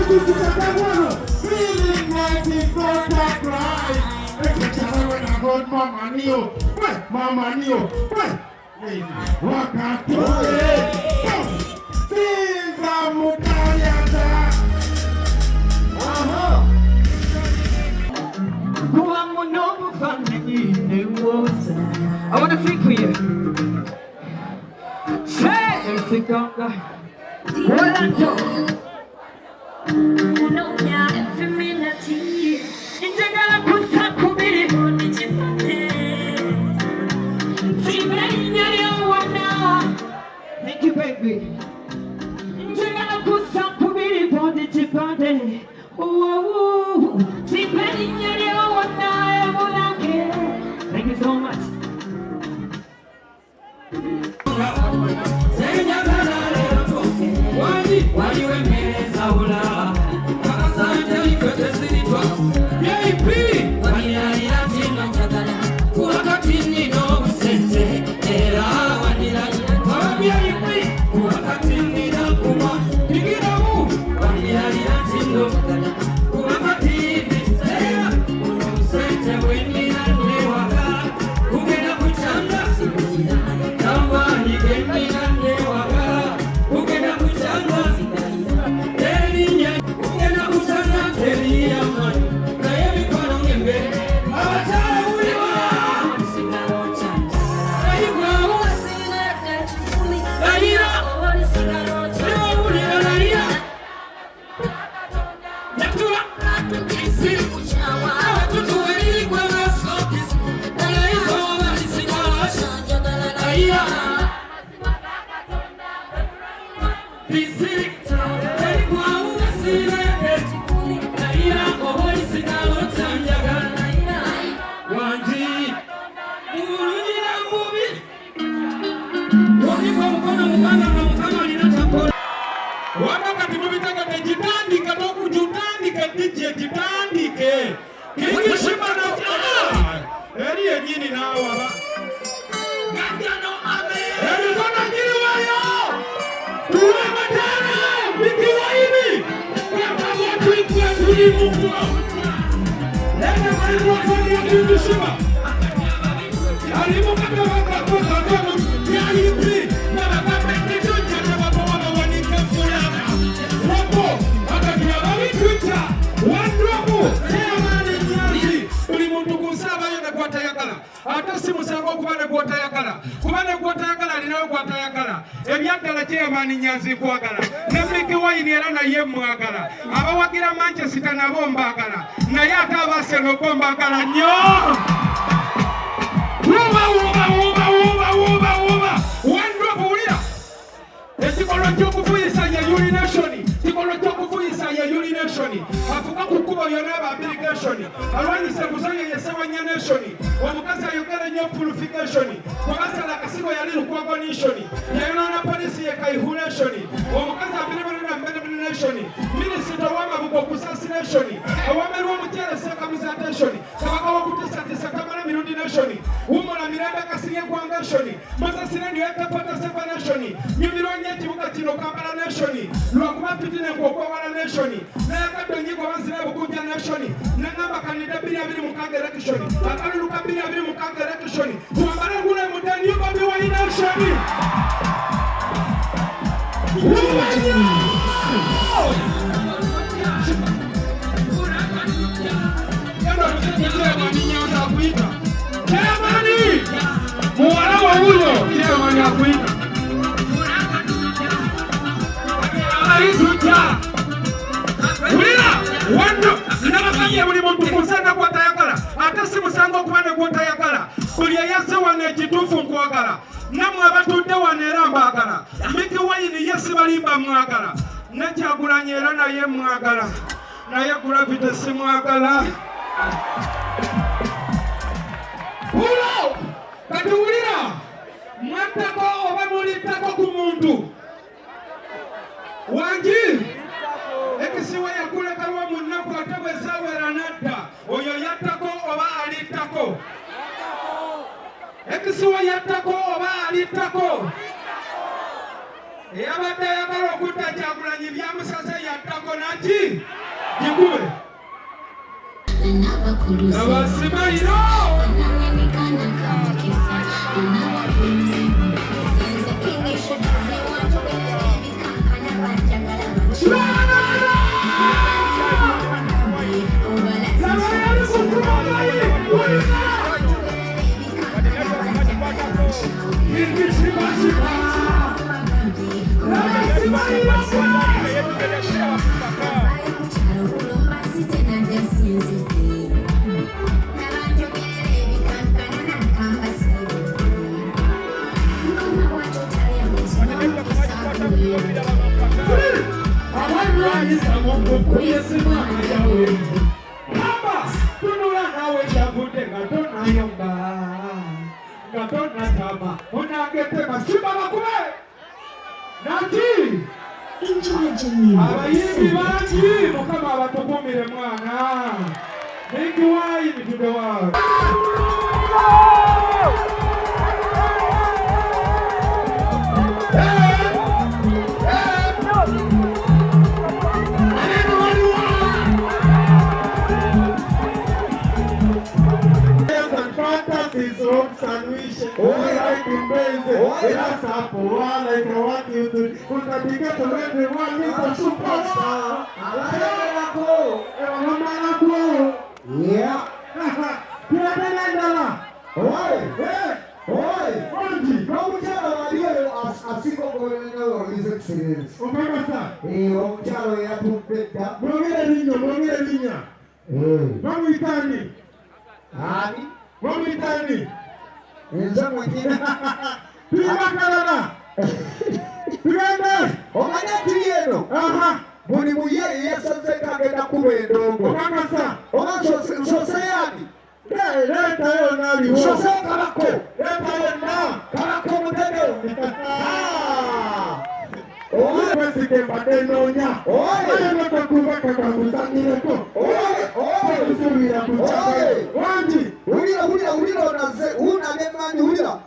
Feeling like it's not that right. Mama Neo, Mama Neo, wakatoe Sinza mutayata. I want to sing for you. Say, sing on the thank you, baby. Thank you so much. Abawagira Manchester nabo mbagala naye ate Arsenal bo mbagala nnyo. Wandwabulira ekikolwa ky'okuvuyisa ya urination, kikolwa ky'okuvuyisa ya urination, avuga ku kkubo yonna aba irrigation, alwanyisa ebuzanyo yesewanya nation, omukazi ayogera nnyo purification, kubasala akasigo yali lukwagonation, yayonaona polisi ye kaihulation, omukazi abiribalina mbedebination, minisita w'amabugo kusassination, awamerwa omukyere sekamuzatation, kabaka wokutisatisa kamala mirundi nation, wumula mirembe kasirye gwangation, masasireni yetapata separation, nyumironye ekibuga kino Kampala nation, lwakuba pitine ng'okwewala nation, nayagadde onyigo bazira bukunja nation, nangamba kandida 2026 election, akalulu ka 2026 election, twambale gule mudani Bobi Wine nation. Muwala wa huyo chairman akuita aitucha ulira wando nabakanye buli muntu kusana kwa tayakala ate si musango kubane kwa tayakala buli yase wane kitufu nkwagala namwe abatudde wanera mbagala Bobi Wine yesi balimba mwagala nakyagulanye era naye mwagala naye Gravity si mwagala. Ulo kati ulira mwatako oba mulitako ku muntu wangi ekisiwa yakulekawo munnaku ate bwe zawera nadda oyo yattako oba alittako ekisiwa yattako oba alittako eyabadde ayagala okutta Kyagulanyi byamusaze yaddako naki gikube abasimayiro abayimbi bangi mukama abatukumire mwana nigiwaini tugewawe hopes and wishes. Oh, I can praise it. Oh, that's up for all I can want you to. Put a big up to everyone. He's a superstar. Yeah. Oi, oi, onde? Vamos tirar assim como eu His Excellency. O que é que vamos tirar aí a pulpeta. Vamos ver a linha. Vamos itani. Ani? Vamos itani. Enza mwingine. Tunakalala. Tuende. Omanya tuyeno. Aha. Buli muye yesanze kagenda kubendongo. Okakasa. Omanso soseyani. Leta yo nali. Sose kalako. Leta yo na. Kalako mutende. Oye basike badenonya. Oye nakakuba kakuzangireko. Oye kusubira kuchaka. Wanji. Ulira unaze una nemani ulira.